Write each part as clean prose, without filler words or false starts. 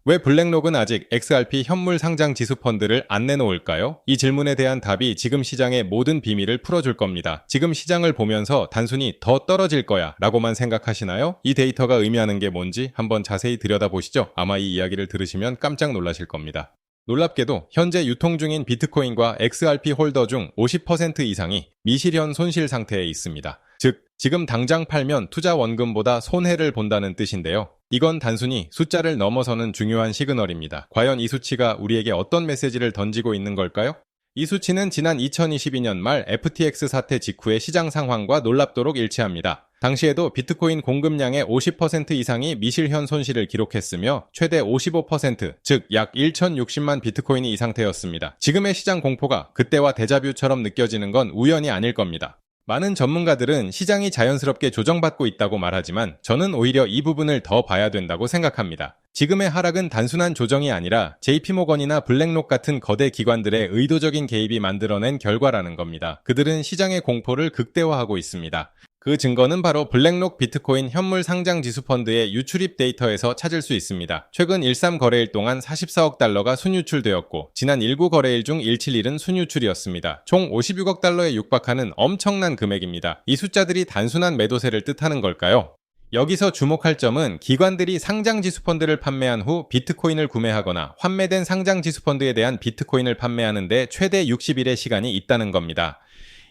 왜 블랙록은 아직 XRP 현물 상장 지수 펀드를 안 내놓을까요? 이 질문에 대한 답이 지금 시장의 모든 비밀을 풀어줄 겁니다. 지금 시장을 보면서 단순히 더 떨어질 거야 라고만 생각하시나요? 이 데이터가 의미하는 게 뭔지 한번 자세히 들여다보시죠. 아마 이 이야기를 들으시면 깜짝 놀라실 겁니다. 놀랍게도 현재 유통 중인 비트코인과 XRP 홀더 중 50% 이상이 미실현 손실 상태에 있습니다. 즉, 지금 당장 팔면 투자 원금보다 손해를 본다는 뜻인데요. 이건 단순히 숫자를 넘어서는 중요한 시그널입니다. 과연 이 수치가 우리에게 어떤 메시지를 던지고 있는 걸까요? 이 수치는 지난 2022년 말 FTX 사태 직후의 시장 상황과 놀랍도록 일치합니다. 당시에도 비트코인 공급량의 50% 이상이 미실현 손실을 기록했으며 최대 55%, 즉 약 1,060만 비트코인이 이 상태였습니다. 지금의 시장 공포가 그때와 데자뷰처럼 느껴지는 건 우연이 아닐 겁니다. 많은 전문가들은 시장이 자연스럽게 조정받고 있다고 말하지만 저는 오히려 이 부분을 더 봐야 된다고 생각합니다. 지금의 하락은 단순한 조정이 아니라 JP모건이나 블랙록 같은 거대 기관들의 의도적인 개입이 만들어낸 결과라는 겁니다. 그들은 시장의 공포를 극대화하고 있습니다. 그 증거는 바로 블랙록 비트코인 현물 상장 지수 펀드의 유출입 데이터에서 찾을 수 있습니다. 최근 13 거래일 동안 44억 달러가 순유출되었고 지난 19거래일 중 171은 순유출이었습니다. 총 56억 달러에 육박하는 엄청난 금액입니다. 이 숫자들이 단순한 매도세를 뜻하는 걸까요? 여기서 주목할 점은 기관들이 상장 지수 펀드를 판매한 후 비트코인을 구매하거나 환매된 상장 지수 펀드에 대한 비트코인을 판매하는 데 최대 60일의 시간이 있다는 겁니다.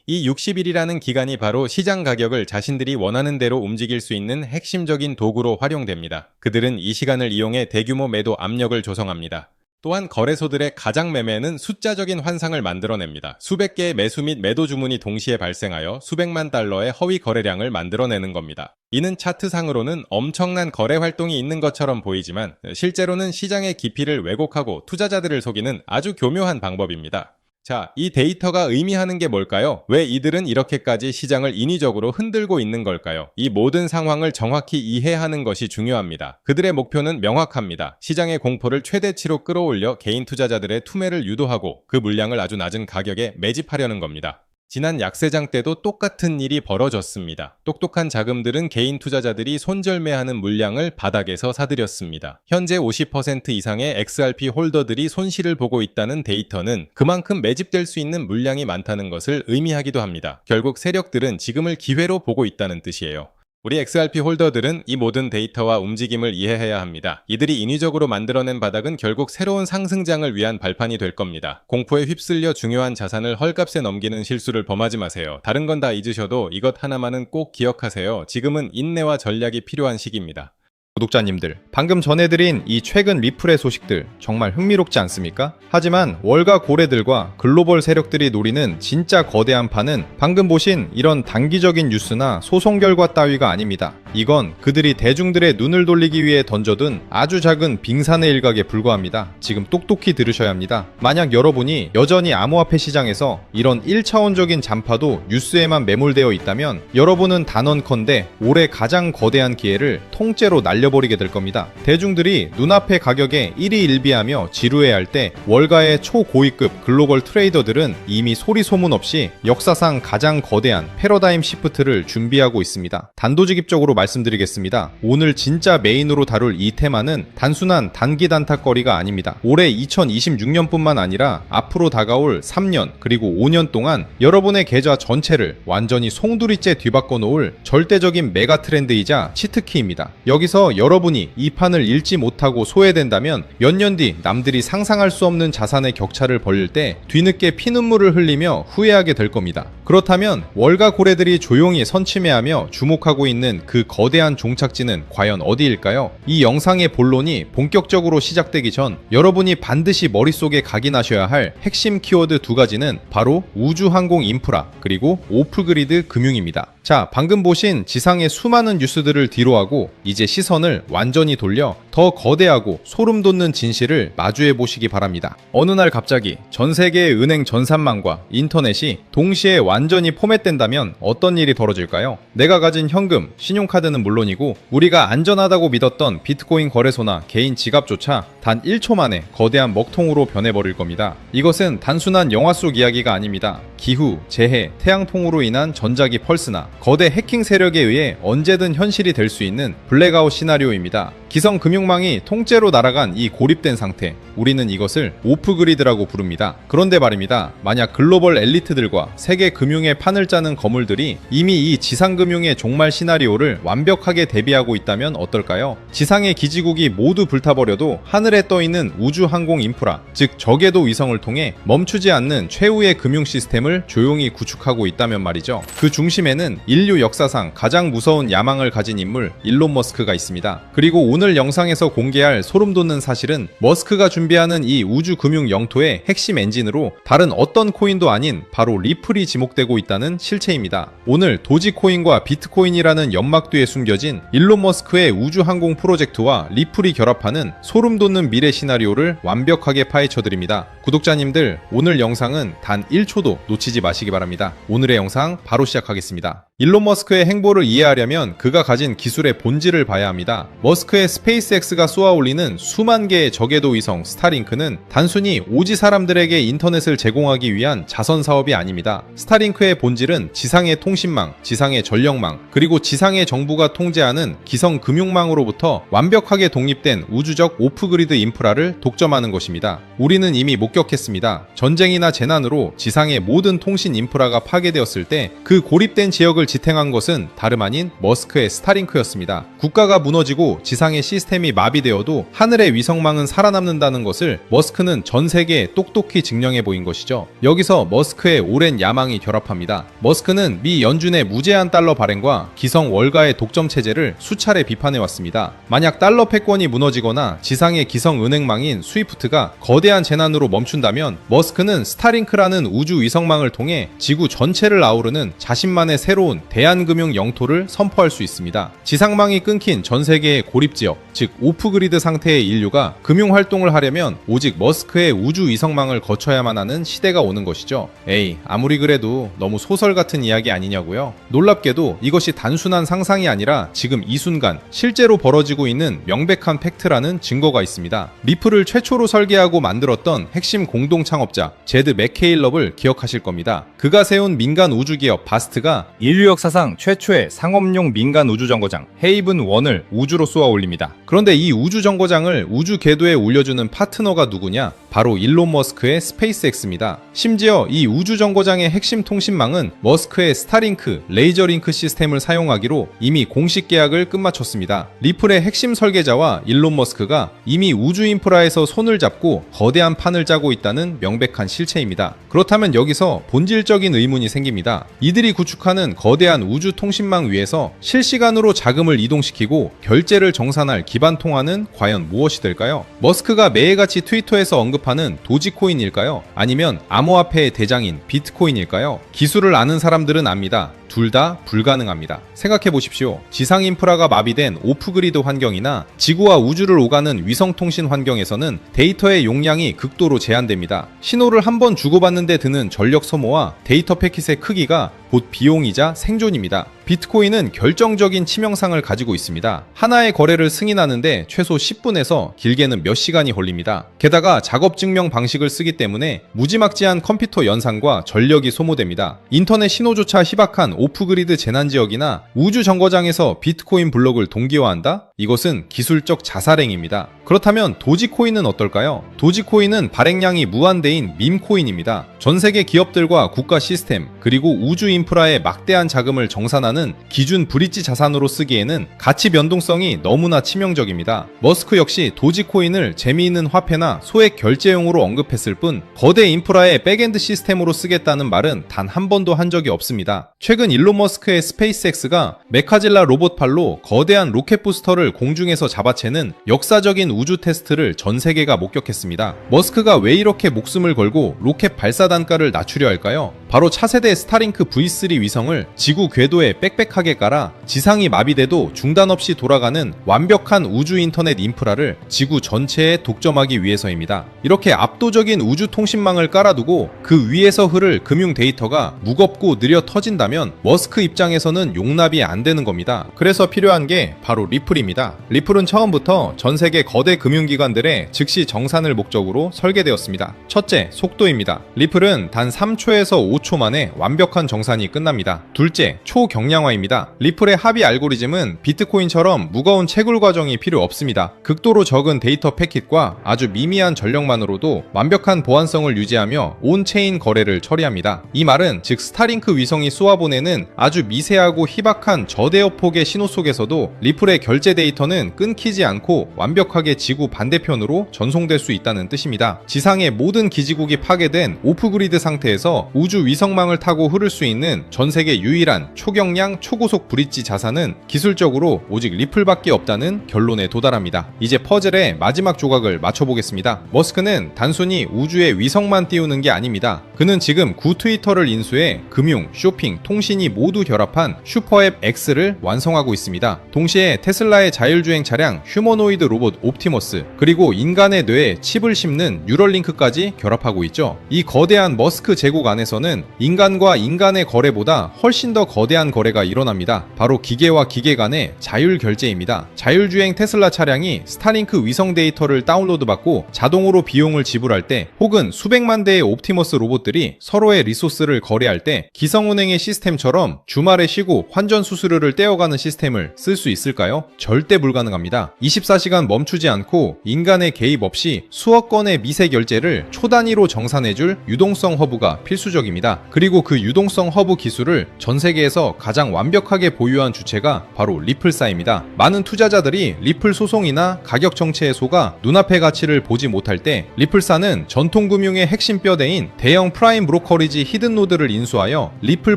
이 60일이라는 기간이 바로 시장 가격을 자신들이 원하는 대로 움직일 수 있는 핵심적인 도구로 활용됩니다. 그들은 이 시간을 이용해 대규모 매도 압력을 조성합니다. 또한 거래소들의 가장 매매는 숫자적인 환상을 만들어냅니다. 수백 개의 매수 및 매도 주문이 동시에 발생하여 수백만 달러의 허위 거래량을 만들어내는 겁니다. 이는 차트상으로는 엄청난 거래 활동이 있는 것처럼 보이지만 실제로는 시장의 깊이를 왜곡하고 투자자들을 속이는 아주 교묘한 방법입니다. 자, 이 데이터가 의미하는 게 뭘까요? 왜 이들은 이렇게까지 시장을 인위적으로 흔들고 있는 걸까요? 이 모든 상황을 정확히 이해하는 것이 중요합니다. 그들의 목표는 명확합니다. 시장의 공포를 최대치로 끌어올려 개인 투자자들의 투매를 유도하고 그 물량을 아주 낮은 가격에 매집하려는 겁니다. 지난 약세장 때도 똑같은 일이 벌어졌습니다. 똑똑한 자금들은 개인 투자자들이 손절매하는 물량을 바닥에서 사들였습니다. 현재 50% 이상의 XRP 홀더들이 손실을 보고 있다는 데이터는 그만큼 매집될 수 있는 물량이 많다는 것을 의미하기도 합니다. 결국 세력들은 지금을 기회로 보고 있다는 뜻이에요. 우리 XRP 홀더들은 이 모든 데이터와 움직임을 이해해야 합니다. 이들이 인위적으로 만들어낸 바닥은 결국 새로운 상승장을 위한 발판이 될 겁니다. 공포에 휩쓸려 중요한 자산을 헐값에 넘기는 실수를 범하지 마세요. 다른 건 다 잊으셔도 이것 하나만은 꼭 기억하세요. 지금은 인내와 전략이 필요한 시기입니다. 구독자님들, 방금 전해드린 이 최근 리플의 소식들 정말 흥미롭지 않습니까? 하지만 월가 고래들과 글로벌 세력들이 노리는 진짜 거대한 판은 방금 보신 이런 단기적인 뉴스나 소송 결과 따위가 아닙니다. 이건 그들이 대중들의 눈을 돌리기 위해 던져둔 아주 작은 빙산의 일각에 불과합니다. 지금 똑똑히 들으셔야 합니다. 만약 여러분이 여전히 암호화폐 시장에서 이런 1차원적인 잔파도 뉴스에만 매몰되어 있다면 여러분은 단언컨대 올해 가장 거대한 기회를 통째로 날려버리게 될 겁니다. 대중들이 눈앞의 가격에 일희일비하며 지루해할 때 월가의 초고위급 글로벌 트레이더들은 이미 소리 소문 없이 역사상 가장 거대한 패러다임 시프트를 준비하고 있습니다. 단도직입적으로 말씀드리겠습니다. 오늘 진짜 메인으로 다룰 이 테마는 단순한 단기 단타거리가 아닙니다. 올해 2026년뿐만 아니라 앞으로 다가올 3년 그리고 5년 동안 여러분의 계좌 전체를 완전히 송두리째 뒤바꿔 놓을 절대적인 메가 트렌드이자 치트키입니다. 여기서 여러분이 이 판을 읽지 못하고 소외된다면 몇 년 뒤 남들이 상상할 수 없는 자산의 격차를 벌릴 때 뒤늦게 피눈물을 흘리며 후회하게 될 겁니다. 그렇다면 월가 고래들이 조용히 선침해하며 주목하고 있는 그 거대한 종착지는 과연 어디일까요? 이 영상의 본론이 본격적으로 시작되기 전 여러분이 반드시 머릿속에 각인하셔야 할 핵심 키워드 두 가지는 바로 우주항공 인프라 그리고 오프그리드 금융입니다. 자, 방금 보신 지상의 수많은 뉴스들을 뒤로하고 이제 시선을 완전히 돌려 더 거대하고 소름 돋는 진실을 마주해 보시기 바랍니다. 어느 날 갑자기 전 세계의 은행 전산망과 인터넷이 동시에 완전히 포맷된다면 어떤 일이 벌어질까요? 내가 가진 현금, 신용카드는 물론이고 우리가 안전하다고 믿었던 비트코인 거래소나 개인 지갑조차 단 1초 만에 거대한 먹통으로 변해버릴 겁니다. 이것은 단순한 영화 속 이야기가 아닙니다. 기후, 재해, 태양풍으로 인한 전자기 펄스나 거대 해킹 세력에 의해 언제든 현실이 될 수 있는 블랙아웃 시나리오입니다. 기성 금융망이 통째로 날아간 이 고립된 상태, 우리는 이것을 오프그리드라고 부릅니다. 그런데 말입니다. 만약 글로벌 엘리트들과 세계 금융의 판을 짜는 거물들이 이미 이 지상금융의 종말 시나리오를 완벽하게 대비하고 있다면 어떨까요? 지상의 기지국이 모두 불타버려도 하늘에 떠있는 우주항공 인프라, 즉 저궤도 위성을 통해 멈추지 않는 최후의 금융 시스템을 조용히 구축하고 있다면 말이죠. 그 중심에는 인류 역사상 가장 무서운 야망을 가진 인물 일론 머스크가 있습니다. 그리고 오늘 영상에서 공개할 소름 돋는 사실은 머스크가 준비하는 이 우주 금융 영토의 핵심 엔진으로 다른 어떤 코인도 아닌 바로 리플이 지목되고 있다는 실체입니다. 오늘 도지코인과 비트코인이라는 연막 뒤에 숨겨진 일론 머스크의 우주항공 프로젝트와 리플이 결합하는 소름 돋는 미래 시나리오를 완벽하게 파헤쳐드립니다. 구독자님들, 오늘 영상은 단 1초도 놓치지 마시기 바랍니다. 오늘의 영상 바로 시작하겠습니다. 일론 머스크의 행보를 이해하려면 그가 가진 기술의 본질을 봐야 합니다. 머스크의 스페이스X가 쏘아올리는 수만 개의 저궤도 위성 스타링크는 단순히 오지 사람들에게 인터넷을 제공하기 위한 자선 사업이 아닙니다. 스타링크의 본질은 지상의 통신망, 지상의 전력망, 그리고 지상의 정부가 통제하는 기성 금융망으로부터 완벽하게 독립된 우주적 오프그리드 인프라를 독점하는 것입니다. 우리는 이미 목격했습니다. 전쟁이나 재난으로 지상의 모든 통신 인프라가 파괴되었을 때 그 고립된 지역을 지탱한 것은 다름 아닌 머스크의 스타링크였습니다. 국가가 무너지고 지상의 시스템이 마비되어도 하늘의 위성망은 살아남는다는 것을 머스크는 전 세계에 똑똑히 증명해 보인 것이죠. 여기서 머스크의 오랜 야망이 결합합니다. 머스크는 미 연준의 무제한 달러 발행과 기성 월가의 독점 체제를 수차례 비판해 왔습니다. 만약 달러 패권이 무너지거나 지상의 기성 은행망인 스위프트가 거대한 재난으로 멈춘다면 머스크는 스타링크라는 우주 위성망을 통해 지구 전체를 아우르는 자신만의 새로운 대한금융 영토를 선포할 수 있습니다. 지상망이 끊긴 전 세계의 고립지역, 즉 오프그리드 상태의 인류가 금융활동을 하려면 오직 머스크의 우주 위성망을 거쳐야만 하는 시대가 오는 것이죠. 에이, 아무리 그래도 너무 소설 같은 이야기 아니냐고요? 놀랍게도 이것이 단순한 상상이 아니라 지금 이 순간 실제로 벌어지고 있는 명백한 팩트라는 증거가 있습니다. 리플을 최초로 설계하고 만들었던 핵심 공동 창업자 제드 맥케일럽을 기억하실 겁니다. 그가 세운 민간 우주기업 바스트가 인류 역사상 최초의 상업용 민간 우주정거장 헤이븐 1을 우주로 쏘아 올립니다. 그런데 이 우주정거장을 우주 궤도에 올려주는 파트너가 누구냐? 바로 일론 머스크의 스페이스X입니다. 심지어 이 우주정거장의 핵심 통신망은 머스크의 스타링크, 레이저링크 시스템을 사용하기로 이미 공식 계약을 끝마쳤습니다. 리플의 핵심 설계자와 일론 머스크가 이미 우주 인프라에서 손을 잡고 거대한 판을 짜고 있다는 명백한 실체입니다. 그렇다면 여기서 본질적인 의문이 생깁니다. 이들이 구축하는 거대한 우주 통신망 위에서 실시간으로 자금을 이동시키고 결제를 정산할 기반 통화는 과연 무엇이 될까요? 머스크가 매일같이 트위터에서 언급하는 도지코인일까요? 아니면 암호화폐의 대장인 비트코인일까요? 기술을 아는 사람들은 압니다. 둘 다 불가능합니다. 생각해 보십시오. 지상 인프라가 마비된 오프그리드 환경이나 지구와 우주를 오가는 위성통신 환경에서는 데이터의 용량이 극도로 제한됩니다. 신호를 한 번 주고받는데 드는 전력 소모와 데이터 패킷의 크기가 곧 비용이자 생존입니다. 비트코인은 결정적인 치명상을 가지고 있습니다. 하나의 거래를 승인하는데 최소 10분에서 길게는 몇 시간이 걸립니다. 게다가 작업 증명 방식을 쓰기 때문에 무지막지한 컴퓨터 연산과 전력이 소모됩니다. 인터넷 신호조차 희박한 오프그리드 재난지역이나 우주 정거장에서 비트코인 블록을 동기화한다? 이것은 기술적 자살행위입니다. 그렇다면 도지코인은 어떨까요? 도지코인은 발행량이 무한대인 밈코인입니다. 전세계 기업들과 국가 시스템, 그리고 우주 인프라에 막대한 자금을 정산하는 기준 브릿지 자산으로 쓰기에는 가치 변동성이 너무나 치명적입니다. 머스크 역시 도지코인을 재미있는 화폐나 소액 결제용으로 언급했을 뿐 거대 인프라의 백엔드 시스템으로 쓰겠다는 말은 단 한 번도 한 적이 없습니다. 최근 일론 머스크의 스페이스X가 메카질라 로봇팔로 거대한 로켓 부스터를 공중에서 잡아채는 역사적인 우주 테스트를 전 세계가 목격했습니다. 머스크가 왜 이렇게 목숨을 걸고 로켓 발사 단가를 낮추려 할까요? 바로 차세대 스타링크 V3 위성을 지구 궤도에 빽빽하게 깔아 지상이 마비돼도 중단 없이 돌아가는 완벽한 우주 인터넷 인프라를 지구 전체에 독점하기 위해서입니다. 이렇게 압도적인 우주 통신망을 깔아두고 그 위에서 흐를 금융 데이터가 무겁고 느려 터진다면 머스크 입장에서는 용납이 안 되는 겁니다. 그래서 필요한 게 바로 리플입니다. 리플은 처음부터 전 세계 거대 금융기관들의 즉시 정산을 목적으로 설계되었습니다. 첫째, 속도입니다. 리플은 리플은 단 3초에서 5초 만에 완벽한 정산이 끝납니다. 둘째, 초경량화입니다. 리플의 합의 알고리즘은 비트코인처럼 무거운 채굴 과정이 필요 없습니다. 극도로 적은 데이터 패킷과 아주 미미한 전력만으로도 완벽한 보안성을 유지하며 온체인 거래를 처리합니다. 이 말은 즉 스타링크 위성이 쏘아보내는 아주 미세하고 희박한 저대역 폭의 신호 속에서도 리플의 결제 데이터는 끊기지 않고 완벽하게 지구 반대편으로 전송될 수 있다는 뜻입니다. 지상의 모든 기지국이 파괴된 오프그리드 상태에서 우주 위성망을 타고 흐를 수 있는 전 세계 유일한 초경량 초고속 브릿지 자산은 기술적으로 오직 리플밖에 없다는 결론에 도달합니다. 이제 퍼즐의 마지막 조각을 맞춰보겠습니다. 머스크는 단순히 우주에 위성만 띄우는 게 아닙니다. 그는 지금 구 트위터를 인수해 금융, 쇼핑, 통신이 모두 결합한 슈퍼앱 X를 완성하고 있습니다. 동시에 테슬라의 자율주행 차량 휴머노이드 로봇 옵티머스, 그리고 인간의 뇌에 칩을 심는 뉴럴링크까지 결합하고 있죠. 이 거대한 머스크 제국 안에서는 인간과 인간의 거래보다 훨씬 더 거대한 거래가 일어납니다. 바로 기계와 기계 간의 자율 결제입니다. 자율주행 테슬라 차량이 스타링크 위성 데이터를 다운로드받고 자동으로 비용을 지불할 때, 혹은 수백만 대의 옵티머스 로봇들이 서로의 리소스를 거래할 때 기성운행의 시스템처럼 주말에 쉬고 환전 수수료를 떼어가는 시스템을 쓸 수 있을까요? 절대 불가능합니다. 24시간 멈추지 않고 인간의 개입 없이 수억 건의 미세 결제를 초단위로 정산해줄 유동성 허브가 필수적입니다. 그리고 그 유동성 허브 기술을 전 세계에서 가장 완벽하게 보유한 주체가 바로 리플사입니다. 많은 투자자들이 리플 소송이나 가격 정체에 속아 눈앞의 가치를 보지 못할 때 리플사는 전통금융의 핵심 뼈대인 대형 프라임 브로커리지 히든노드를 인수하여 리플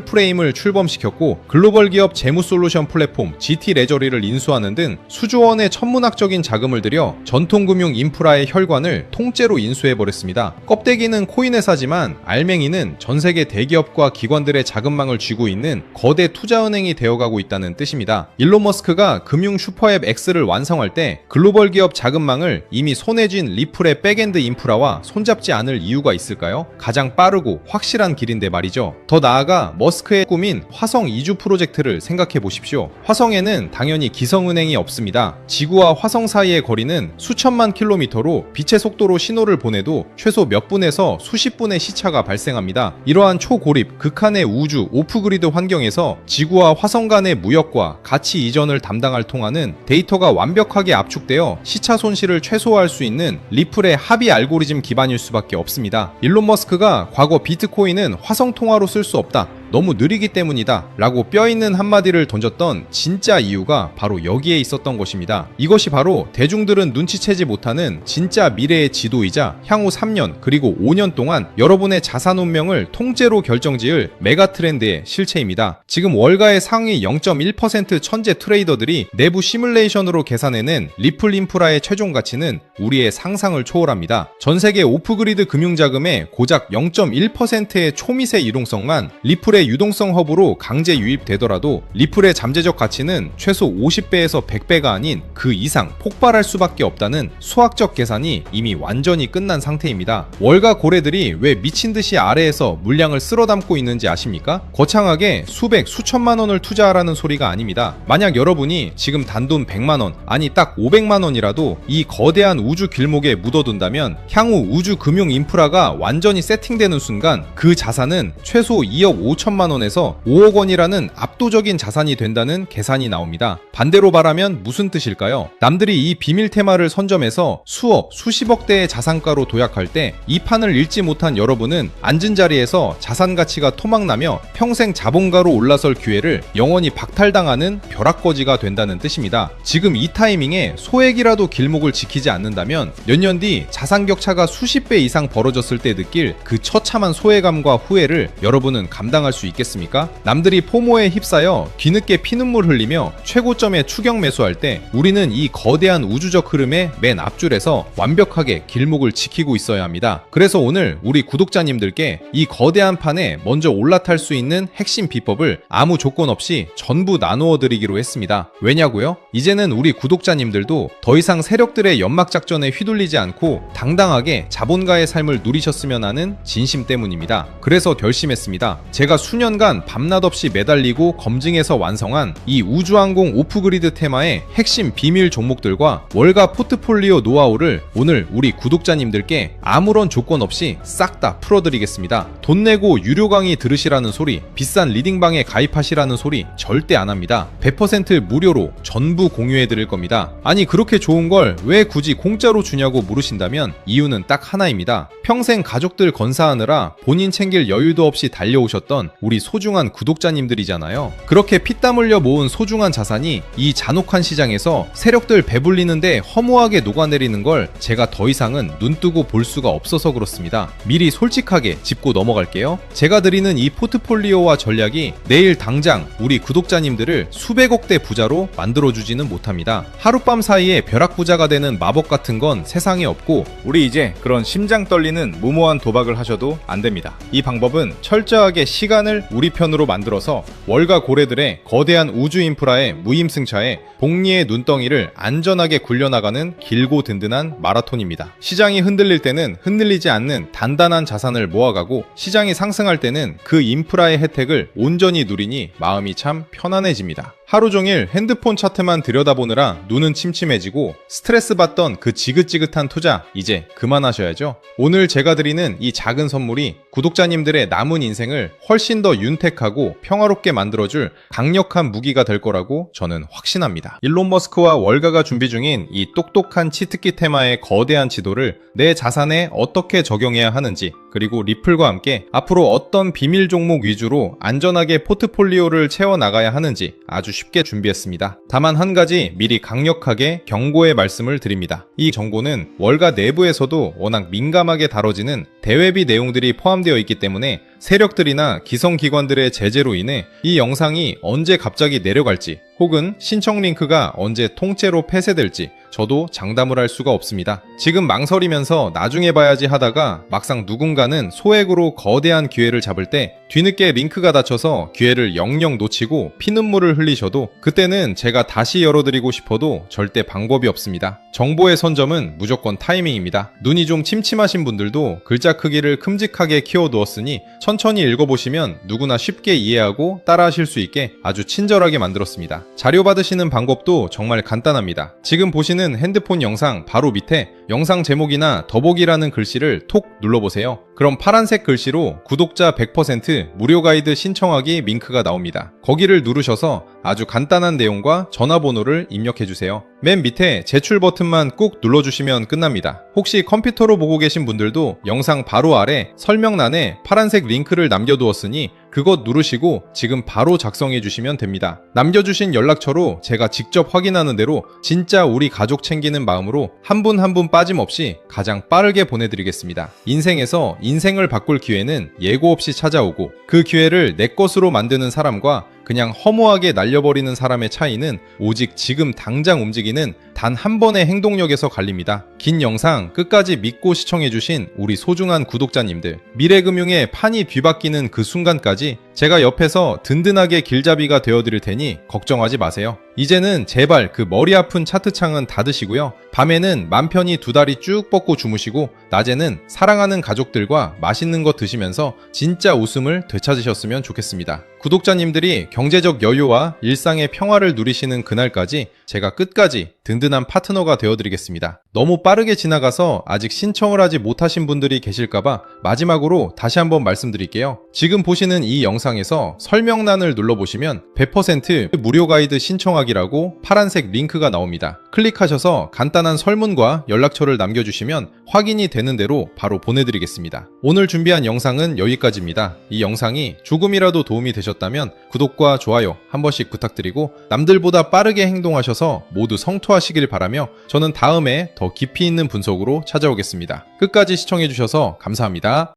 프레임을 출범시켰고, 글로벌 기업 재무 솔루션 플랫폼 GT 레저리를 인수하는 등 수조원의 천문학적인 자금을 들여 전통금융 인프라의 혈관을 통째로 인수해버렸습니다. 껍데기는 코인 회사지만 알맹이는 전세계 대기업과 기관들의 자금망을 쥐고 있는 거대 투자은행이 되어가고 있다는 뜻입니다. 일론 머스크가 금융 슈퍼앱 X를 완성할 때 글로벌 기업 자금망을 이미 손에 쥔 리플의 백엔드 인프라와 손잡지 않을 이유가 있을까요? 가장 빠르고 확실한 길인데 말이죠. 더 나아가 머스크의 꿈인 화성 이주 프로젝트를 생각해 보십시오. 화성에는 당연히 기성은행이 없습니다. 지구와 화성 사이의 거리는 수천만 킬로미터로 빛의 속도로 신호를 보내도 최소 몇 분에서 수십 분의 시차가 발생합니다. 이러한 초고립, 극한의 우주 오프그리드 환경에서 지구와 화성 간의 무역과 가치 이전을 담당할 통하는 데이터가 완벽하게 압축되어 시차 손실을 최소화할 수 있는 리플의 합의 알고리즘 기반일 수밖에 없습니다. 일론 머스크가 과거 비트코인은 화성 통화로 쓸 수 없다, 너무 느리기 때문이다 라고 뼈있는 한마디를 던졌던 진짜 이유가 바로 여기에 있었던 것입니다. 이것이 바로 대중들은 눈치채지 못하는 진짜 미래의 지도이자 향후 3년 그리고 5년 동안 여러분의 자산 운명을 통째로 결정지을 메가 트렌드의 실체입니다. 지금 월가의 상위 0.1% 천재 트레이더들이 내부 시뮬레이션으로 계산해낸 리플 인프라의 최종 가치는 우리의 상상을 초월합니다. 전세계 오프그리드 금융자금의 고작 0.1%의 초미세 유동성만 리플의 유동성 허브로 강제 유입되더라도 리플의 잠재적 가치는 최소 50배에서 100배가 아닌 그 이상 폭발할 수밖에 없다는 수학적 계산이 이미 완전히 끝난 상태입니다. 월가 고래들이 왜 미친듯이 아래에서 물량을 쓸어담고 있는지 아십니까? 거창하게 수백, 수천만 원을 투자하라는 소리가 아닙니다. 만약 여러분이 지금 단돈 100만원, 아니 딱 500만원이라도 이 거대한 우주 길목에 묻어둔다면 향후 우주 금융 인프라가 완전히 세팅되는 순간 그 자산은 최소 2억 5천만 원에서 5억 원이라는 압도적인 자산이 된다는 계산이 나옵니다. 반대로 말하면 무슨 뜻일까요? 남들이 이 비밀 테마를 선점해서 수억, 수십억 대의 자산가로 도약할 때 이 판을 읽지 못한 여러분은 앉은 자리에서 자산 가치가 토막나며 평생 자본가로 올라설 기회를 영원히 박탈당하는 벼락거지가 된다는 뜻입니다. 지금 이 타이밍에 소액이라도 길목을 지키지 않는다면 몇 년 뒤 자산 격차가 수십 배 이상 벌어졌을 때 느낄 그 처참한 소외감과 후회를 여러분은 감당할 수 있겠습니까? 남들이 포모에 휩싸여 뒤늦게 피눈물 흘리며 최고점에 추격 매수할 때 우리는 이 거대한 우주적 흐름의 맨 앞줄에서 완벽하게 길목을 지키고 있어야 합니다. 그래서 오늘 우리 구독자님들께 이 거대한 판에 먼저 올라탈 수 있는 핵심 비법을 아무 조건 없이 전부 나누어 드리기로 했습니다. 왜냐고요? 이제는 우리 구독자님들도 더 이상 세력들의 연막작전에 휘둘리지 않고 당당하게 자본가의 삶을 누리셨으면 하는 진심 때문입니다. 그래서 결심했습니다. 제가 수년간 밤낮 없이 매달리고 검증해서 완성한 이 우주항공 오프그리드 테마의 핵심 비밀 종목들과 월가 포트폴리오 노하우를 오늘 우리 구독자님들께 아무런 조건 없이 싹 다 풀어드리겠습니다. 돈 내고 유료 강의 들으시라는 소리, 비싼 리딩방에 가입하시라는 소리 절대 안 합니다. 100% 무료로 전부 공유해 드릴 겁니다. 아니 그렇게 좋은 걸 왜 굳이 공짜로 주냐고 물으신다면 이유는 딱 하나입니다. 평생 가족들 건사하느라 본인 챙길 여유도 없이 달려오셨던 우리 소중한 구독자님들이잖아요. 그렇게 피땀 흘려 모은 소중한 자산이 이 잔혹한 시장에서 세력들 배불리는데 허무하게 녹아내리는 걸 제가 더 이상은 눈뜨고 볼 수가 없어서 그렇습니다. 미리 솔직하게 짚고 넘어갈게요. 제가 드리는 이 포트폴리오와 전략이 내일 당장 우리 구독자님들을 수백억대 부자로 만들어주지는 못합니다. 하룻밤 사이에 벼락부자가 되는 마법 같은 건 세상에 없고 우리 이제 그런 심장 떨리는 무모한 도박을 하셔도 안 됩니다. 이 방법은 철저하게 시간을 우리 편으로 만들어서 월가 고래들의 거대한 우주 인프라의 무임승차에 복리의 눈덩이를 안전하게 굴려나가는 길고 든든한 마라톤입니다. 시장이 흔들릴 때는 흔들리지 않는 단단한 자산을 모아가고 시장이 상승할 때는 그 인프라의 혜택을 온전히 누리니 마음이 참 편안해집니다. 하루 종일 핸드폰 차트만 들여다보느라 눈은 침침해지고 스트레스 받던 그 지긋지긋한 투자 이제 그만하셔야죠. 오늘 제가 드리는 이 작은 선물이 구독자님들의 남은 인생을 훨씬 더 윤택하고 평화롭게 만들어줄 강력한 무기가 될 거라고 저는 확신합니다. 일론 머스크와 월가가 준비 중인 이 똑똑한 치트키 테마의 거대한 지도를 내 자산에 어떻게 적용해야 하는지, 그리고 리플과 함께 앞으로 어떤 비밀 종목 위주로 안전하게 포트폴리오를 채워나가야 하는지 아주 쉽게 준비했습니다. 다만 한 가지 미리 강력하게 경고의 말씀을 드립니다. 이 정보는 월가 내부에서도 워낙 민감하게 다뤄지는 대외비 내용들이 포함되어 있기 때문에 세력들이나 기성기관들의 제재로 인해 이 영상이 언제 갑자기 내려갈지 혹은 신청 링크가 언제 통째로 폐쇄될지 저도 장담을 할 수가 없습니다. 지금 망설이면서 나중에 봐야지 하다가 막상 누군가는 소액으로 거대한 기회를 잡을 때 뒤늦게 링크가 닫혀서 기회를 영영 놓치고 피눈물을 흘리셔도 그때는 제가 다시 열어드리고 싶어도 절대 방법이 없습니다. 정보의 선점은 무조건 타이밍입니다. 눈이 좀 침침하신 분들도 글자 크기를 큼직하게 키워두었으니 천천히 읽어보시면 누구나 쉽게 이해하고 따라하실 수 있게 아주 친절하게 만들었습니다. 자료 받으시는 방법도 정말 간단합니다. 지금 보시는 핸드폰 영상 바로 밑에 영상 제목이나 더보기라는 글씨를 톡 눌러보세요. 그럼 파란색 글씨로 구독자 100% 무료 가이드 신청하기 링크가 나옵니다. 거기를 누르셔서 아주 간단한 내용과 전화번호를 입력해주세요. 맨 밑에 제출 버튼만 꾹 눌러주시면 끝납니다. 혹시 컴퓨터로 보고 계신 분들도 영상 바로 아래 설명란에 파란색 링크를 남겨두었으니 그것 누르시고 지금 바로 작성해 주시면 됩니다. 남겨주신 연락처로 제가 직접 확인하는 대로 진짜 우리 가족 챙기는 마음으로 한 분 한 분 빠짐없이 가장 빠르게 보내드리겠습니다. 인생에서 인생을 바꿀 기회는 예고 없이 찾아오고 그 기회를 내 것으로 만드는 사람과 그냥 허무하게 날려버리는 사람의 차이는 오직 지금 당장 움직이는 단 한 번의 행동력에서 갈립니다. 긴 영상 끝까지 믿고 시청해주신 우리 소중한 구독자님들, 미래금융의 판이 뒤바뀌는 그 순간까지 제가 옆에서 든든하게 길잡이가 되어드릴 테니 걱정하지 마세요. 이제는 제발 그 머리 아픈 차트창은 닫으시고요. 밤에는 맘 편히 두 다리 쭉 뻗고 주무시고 낮에는 사랑하는 가족들과 맛있는 거 드시면서 진짜 웃음을 되찾으셨으면 좋겠습니다. 구독자님들이 경제적 여유와 일상의 평화를 누리시는 그날까지 제가 끝까지 든든한 파트너가 되어드리겠습니다. 너무 빠르게 지나가서 아직 신청을 하지 못하신 분들이 계실까봐 마지막으로 다시 한번 말씀드릴게요. 지금 보시는 이 영상에서 설명란을 눌러보시면 100% 무료 가이드 신청하기라고 파란색 링크가 나옵니다. 클릭하셔서 간단한 설문과 연락처를 남겨주시면 확인이 되는 대로 바로 보내드리겠습니다. 오늘 준비한 영상은 여기까지입니다. 이 영상이 조금이라도 도움이 되셨다면 구독과 좋아요 한 번씩 부탁드리고 남들보다 빠르게 행동하셔서 모두 성투하시길 바라며 저는 다음에 더 깊이 있는 분석으로 찾아오겠습니다. 끝까지 시청해주셔서 감사합니다.